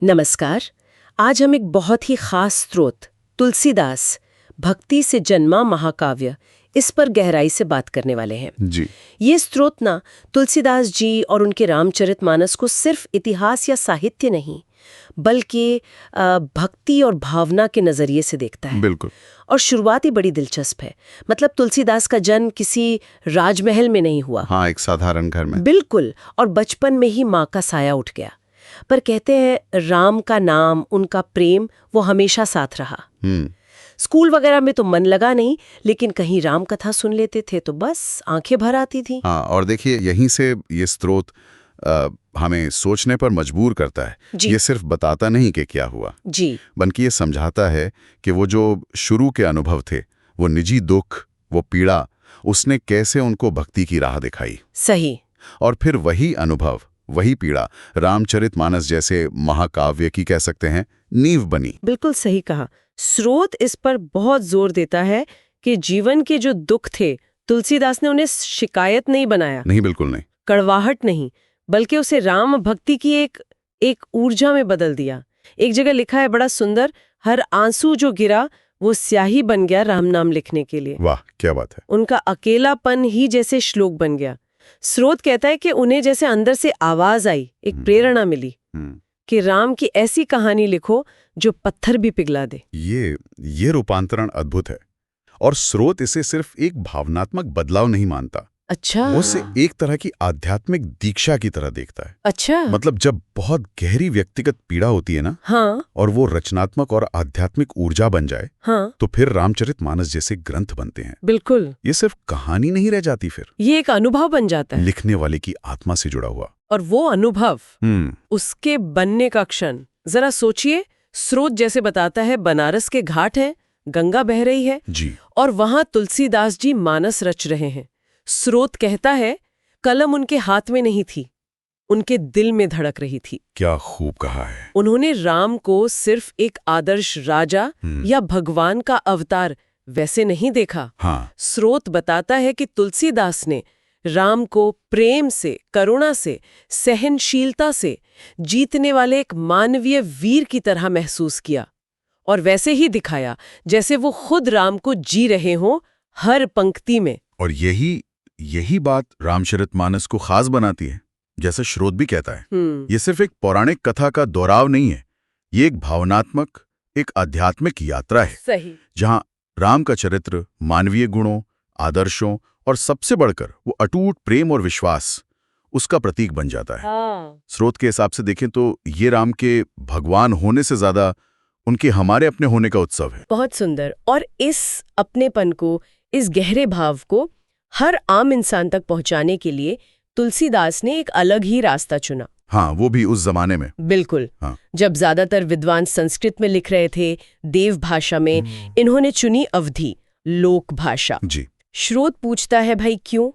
नमस्कार। आज हम एक बहुत ही खास स्रोत तुलसीदास भक्ति से जन्मा महाकाव्य इस पर गहराई से बात करने वाले हैं। जी। ये स्रोत ना तुलसीदास जी और उनके रामचरितमानस को सिर्फ इतिहास या साहित्य नहीं बल्कि भक्ति और भावना के नजरिए से देखता है। बिल्कुल। और शुरुआत ही बड़ी दिलचस्प है। मतलब तुलसीदास का जन्म किसी राजमहल में नहीं हुआ। हाँ, एक साधारण घर में। बिल्कुल। और बचपन में ही माँ का साया उठ गया। पर कहते हैं राम का नाम, उनका प्रेम वो हमेशा साथ रहा। स्कूल वगैरह में तो मन लगा नहीं, लेकिन कहीं राम कथा सुन लेते थे तो बस आंखें भर आती थी। हाँ, और देखिए यहीं से ये स्रोत हमें सोचने पर मजबूर करता है। ये सिर्फ बताता नहीं कि क्या हुआ जी, बल्कि ये समझाता है कि वो जो शुरू के अनुभव थे, वो निजी दुख, वो पीड़ा, उसने कैसे उनको भक्ति की राह दिखाई। सही। और फिर वही अनुभव, वही पीड़ा रामचरितमानस जैसे महाकाव्य की कह सकते हैं नींव बनी। बिल्कुल सही कहा। स्रोत इस पर बहुत जोर देता है कि जीवन के जो दुख थे, तुलसीदास ने उन्हें शिकायत नहीं बनाया, नहीं, बिल्कुल नहीं। कड़वाहट नहीं, बल्कि उसे राम भक्ति की एक ऊर्जा में बदल दिया। एक जगह लिखा है बड़ा सुंदर, हर आंसू जो गिरा वो स्याही बन गया राम नाम लिखने के लिए। वाह, क्या बात है। उनका अकेलापन ही जैसे श्लोक बन गया। स्रोत कहता है कि उन्हें जैसे अंदर से आवाज आई, एक प्रेरणा मिली कि राम की ऐसी कहानी लिखो जो पत्थर भी पिघला दे। ये रूपांतरण अद्भुत है। और स्रोत इसे सिर्फ एक भावनात्मक बदलाव नहीं मानता। अच्छा। वो इसे एक तरह की आध्यात्मिक दीक्षा की तरह देखता है। अच्छा। मतलब जब बहुत गहरी व्यक्तिगत पीड़ा होती है ना, हाँ, और वो रचनात्मक और आध्यात्मिक ऊर्जा बन जाए, हाँ, तो फिर रामचरितमानस जैसे ग्रंथ बनते हैं। बिल्कुल। ये सिर्फ कहानी नहीं रह जाती, फिर ये एक अनुभव बन जाता है, लिखने वाले की आत्मा से जुड़ा हुआ। और वो अनुभव उसके बनने का क्षण जरा सोचिए। स्रोत जैसे बताता है बनारस के घाट हैं, गंगा बह रही है जी, और वहां तुलसीदास जी मानस रच रहे हैं। स्रोत कहता है कलम उनके हाथ में नहीं थी, उनके दिल में धड़क रही थी। क्या खूब कहा है। उन्होंने राम को सिर्फ एक आदर्श राजा या भगवान का अवतार वैसे नहीं देखा। हाँ, स्रोत बताता है कि तुलसीदास ने राम को प्रेम से, करुणा से, सहनशीलता से जीतने वाले एक मानवीय वीर की तरह महसूस किया और वैसे ही दिखाया जैसे वो खुद राम को जी रहे हों हर पंक्ति में। और यही बात रामचरितमानस को खास बनाती है। जैसे स्रोत भी कहता है, ये सिर्फ एक पौराणिक कथा का दोहराव नहीं है, ये एक भावनात्मक, एक आध्यात्मिक यात्रा है। सही। जहां राम का चरित्र मानवीय गुणों, आदर्शों और सबसे बढ़कर वो अटूट प्रेम और विश्वास, उसका प्रतीक बन जाता है। हाँ। स्रोत के हिसाब से देखें तो ये राम के भगवान होने से ज्यादा उनके हमारे अपने होने का उत्सव है। बहुत सुंदर। और इस अपनेपन को, इस गहरे भाव को हर आम इंसान तक पहुंचाने के लिए तुलसीदास ने एक अलग ही रास्ता चुना। हाँ, वो भी उस जमाने में। बिल्कुल। हाँ। जब ज्यादातर विद्वान संस्कृत में लिख रहे थे, देव भाषा में, इन्होंने चुनी अवधी, लोक भाषा। जी। स्रोत पूछता है भाई क्यों,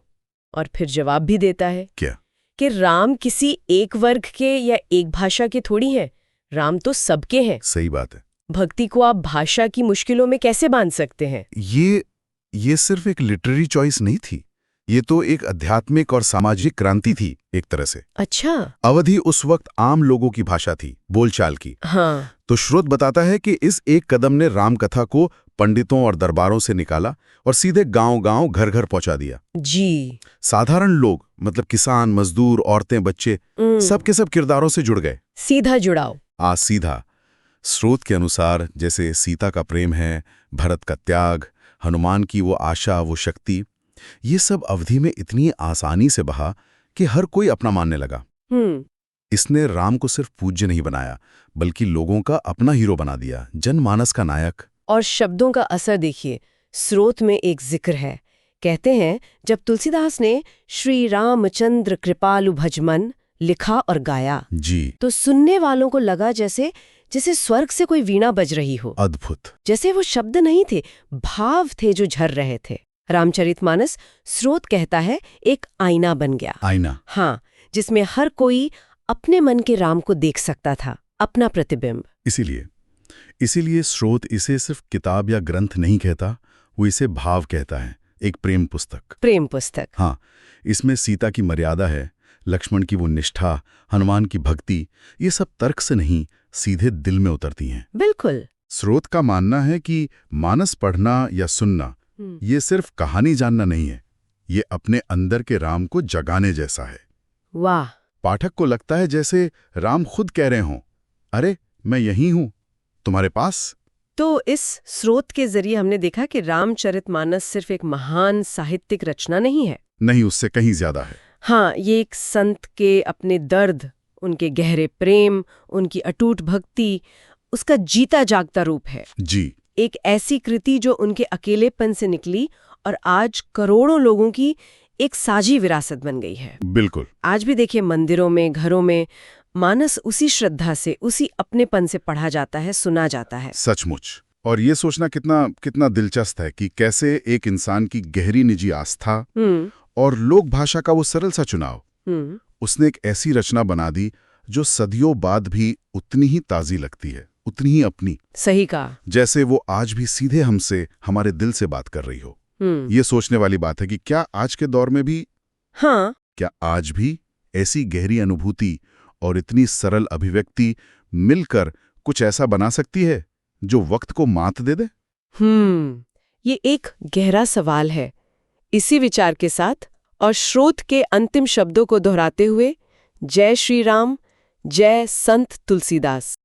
और फिर जवाब भी देता है क्या? कि राम किसी एक वर्ग के या एक भाषा के थोड़ी हैं, राम तो सबके हैं। सही बात है। भक्ति को आप भाषा की मुश्किलों में कैसे बांध सकते हैं? ये सिर्फ एक लिटरेरी चॉइस नहीं थी, ये तो एक आध्यात्मिक और सामाजिक क्रांति थी एक तरह से। अच्छा। अवधी उस वक्त आम लोगों की भाषा थी, बोलचाल की। हाँ। तो स्रोत बताता है कि इस एक कदम ने राम कथा को पंडितों और दरबारों से निकाला और सीधे गांव-गांव, घर-घर पहुंचा दिया। जी। साधारण लोग, मतलब किसान, मजदूर, औरतें, बच्चे, सब के सब किरदारों से जुड़ गए। सीधा जुड़ाव। सीधा। स्रोत के अनुसार जैसे सीता का प्रेम है, भरत का त्याग, हनुमान की वो आशा, वो शक्ति, ये सब अवधि में इतनी आसानी से बहा कि हर कोई अपना मानने लगा। इसने राम को सिर्फ पूज्य नहीं बनाया, बल्कि लोगों का अपना हीरो बना दिया, जनमानस का नायक। और शब्दों का असर देखिए। स्रोत में एक जिक्र है, कहते हैं जब तुलसीदास ने श्री रामचंद्र कृपालु भजमन लिखा और गाया जी, तो सुनने वालों को लगा जैसे स्वर्ग से कोई वीणा बज रही हो। अद्भुत। जैसे वो शब्द नहीं थे, भाव थे जो झर रहे थे। रामचरितमानस, स्रोत कहता है, एक आईना बन गया। आईना। हाँ, जिसमें हर कोई अपने मन के राम को देख सकता था, अपना प्रतिबिंब। इसीलिए स्रोत इसे सिर्फ किताब या ग्रंथ नहीं कहता, वो इसे भाव कहता है, एक प्रेम पुस्तक। प्रेम पुस्तक। हाँ, इसमें सीता की मर्यादा है, लक्ष्मण की वो निष्ठा, हनुमान की भक्ति, ये सब तर्क से नहीं, सीधे दिल में उतरती हैं। बिल्कुल। स्रोत का मानना है कि मानस पढ़ना या सुनना ये सिर्फ कहानी जानना नहीं है, ये अपने अंदर के राम को जगाने जैसा है। वाह। पाठक को लगता है जैसे राम खुद कह रहे हों, अरे मैं यहीं हूं, तुम्हारे पास। तो इस स्रोत के जरिए हमने देखा कि रामचरितमानस सिर्फ एक महान साहित्यिक रचना नहीं है। नहीं, उससे कहीं ज्यादा है। हाँ, ये एक संत के अपने दर्द, उनके गहरे प्रेम, उनकी अटूट भक्ति, उसका जीता जागता रूप है। जी। एक ऐसी कृति जो उनके अकेलेपन से निकली और आज करोड़ों लोगों की एक साझी विरासत बन गई है। बिल्कुल। आज भी देखिए मंदिरों में, घरों में मानस उसी श्रद्धा से, उसी अपनेपन से पढ़ा जाता है, सुना जाता है। सचमुच। और ये सोचना कितना कितना दिलचस्प है कि कैसे एक इंसान की गहरी निजी आस्था और लोक भाषा का वो सरल सा चुनाव, उसने एक ऐसी रचना बना दी जो सदियों बाद भी उतनी ही ताजी लगती है, उतनी ही अपनी। सही कहा। जैसे वो आज भी सीधे हमसे, हमारे दिल से बात कर रही हो। ये सोचने वाली बात है कि क्या आज के दौर में भी, हाँ, क्या आज भी ऐसी गहरी अनुभूति और इतनी सरल अभिव्यक्ति मिलकर कुछ ऐसा बना सकती है जो वक्त को मात दे दे? ये एक गहरा सवाल है। इसी विचार के साथ और स्रोत के अंतिम शब्दों को दोहराते हुए, जय श्री राम, जय संत तुलसीदास।